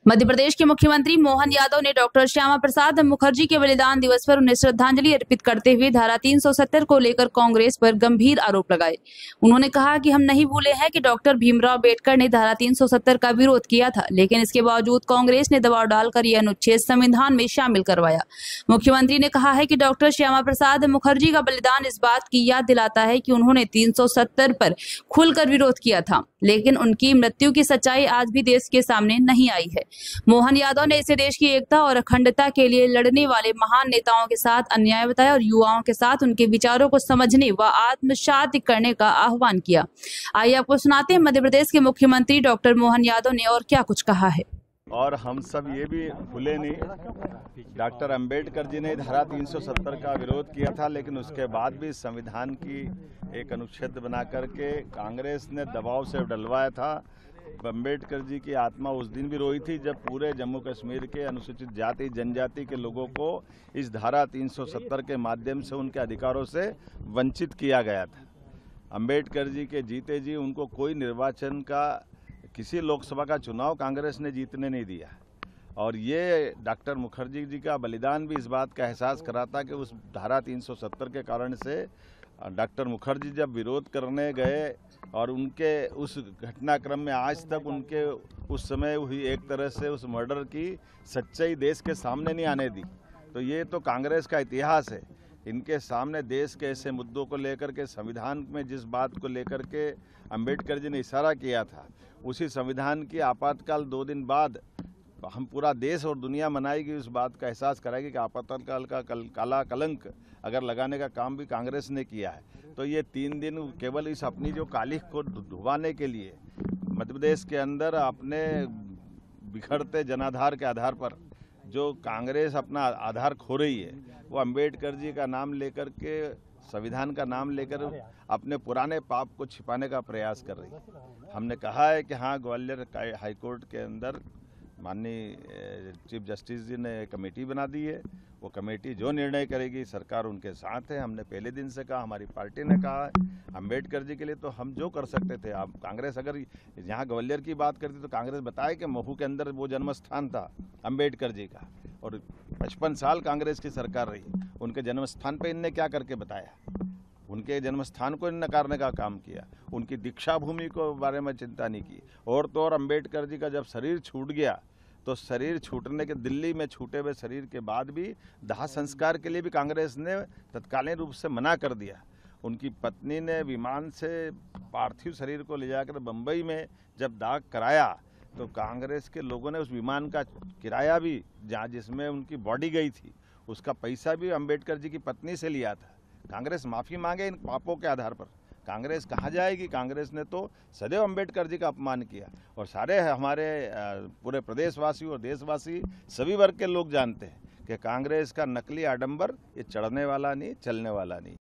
मध्य प्रदेश के मुख्यमंत्री मोहन यादव ने डॉक्टर श्यामा प्रसाद मुखर्जी के बलिदान दिवस पर उन्हें श्रद्धांजलि अर्पित करते हुए धारा 370 को लेकर कांग्रेस पर गंभीर आरोप लगाए। उन्होंने कहा कि हम नहीं भूले हैं कि डॉक्टर भीमराव अंबेडकर ने धारा 370 का विरोध किया था, लेकिन इसके बावजूद कांग्रेस ने दबाव डालकर यह अनुच्छेद संविधान में शामिल करवाया। मुख्यमंत्री ने कहा है कि डॉक्टर श्यामा प्रसाद मुखर्जी का बलिदान इस बात की याद दिलाता है कि उन्होंने 370 पर खुलकर विरोध किया था, लेकिन उनकी मृत्यु की सच्चाई आज भी देश के सामने नहीं आई है। मोहन यादव ने इसे देश की एकता और अखंडता के लिए लड़ने वाले महान नेताओं के साथ अन्याय बताया और युवाओं के साथ उनके विचारों को समझने व आत्मसात करने का आह्वान किया। आइए आपको सुनाते हैं मध्य प्रदेश के मुख्यमंत्री डॉक्टर मोहन यादव ने और क्या कुछ कहा है। और हम सब ये भी भूले नहीं, डॉक्टर अंबेडकर जी ने धारा 370 का विरोध किया था, लेकिन उसके बाद भी संविधान की एक अनुच्छेद बना करके कांग्रेस ने दबाव से डलवाया था। अंबेडकर जी की आत्मा उस दिन भी रोई थी जब पूरे जम्मू कश्मीर के अनुसूचित जाति जनजाति के लोगों को इस धारा 370 के माध्यम से उनके अधिकारों से वंचित किया गया था। अंबेडकर जी के जीते जी उनको कोई निर्वाचन का किसी लोकसभा का चुनाव कांग्रेस ने जीतने नहीं दिया। और ये डॉक्टर मुखर्जी जी का बलिदान भी इस बात का एहसास कराता कि उस धारा 370 के कारण से डॉक्टर मुखर्जी जब विरोध करने गए और उनके उस घटनाक्रम में आज तक उनके उस समय हुई एक तरह से उस मर्डर की सच्चाई देश के सामने नहीं आने दी। तो ये तो कांग्रेस का इतिहास है। इनके सामने देश के ऐसे मुद्दों को लेकर के संविधान में जिस बात को लेकर के अंबेडकर जी ने इशारा किया था, उसी संविधान की आपातकाल 2 दिन बाद हम पूरा देश और दुनिया मनाएगी, उस बात का एहसास कराएगी कि आपातकाल का काला कलंक अगर लगाने का काम भी कांग्रेस ने किया है। तो ये 3 दिन केवल इस अपनी जो कालिख को धुवाने के लिए मध्य प्रदेश के अंदर अपने बिखरते जनाधार के आधार पर जो कांग्रेस अपना आधार खो रही है, वो अंबेडकर जी का नाम लेकर के, संविधान का नाम लेकर अपने पुराने पाप को छिपाने का प्रयास कर रही है। हमने कहा है कि हाँ, ग्वालियर हाईकोर्ट के अंदर माननीय चीफ जस्टिस जी ने कमेटी बना दी है। वो कमेटी जो निर्णय करेगी सरकार उनके साथ है। हमने पहले दिन से कहा, हमारी पार्टी ने कहा है, अंबेडकर जी के लिए तो हम जो कर सकते थे। आप कांग्रेस अगर यहाँ ग्वालियर की बात करती तो कांग्रेस बताए कि महू के अंदर वो जन्म स्थान था अंबेडकर जी का, और 55 साल कांग्रेस की सरकार रही, उनके जन्म स्थान पर इनने क्या करके बताया? उनके जन्म स्थान को नकारने का काम किया, उनकी दीक्षा भूमि को बारे में चिंता नहीं की। और तो और अंबेडकर जी का जब शरीर छूट गया तो शरीर छूटने के, दिल्ली में छूटे हुए शरीर के बाद भी दाह संस्कार के लिए भी कांग्रेस ने तत्कालीन रूप से मना कर दिया। उनकी पत्नी ने विमान से पार्थिव शरीर को ले जाकर बम्बई में जब दाह कराया तो कांग्रेस के लोगों ने उस विमान का किराया भी, जहाँ जिसमें उनकी बॉडी गई थी, उसका पैसा भी अंबेडकर जी की पत्नी से लिया था। कांग्रेस माफ़ी मांगे इन पापों के आधार पर। कांग्रेस कहाँ जाएगी? कांग्रेस ने तो सदैव अंबेडकर जी का अपमान किया, और सारे हमारे पूरे प्रदेशवासी और देशवासी सभी वर्ग के लोग जानते हैं कि कांग्रेस का नकली आडंबर ये चढ़ने वाला नहीं, चलने वाला नहीं।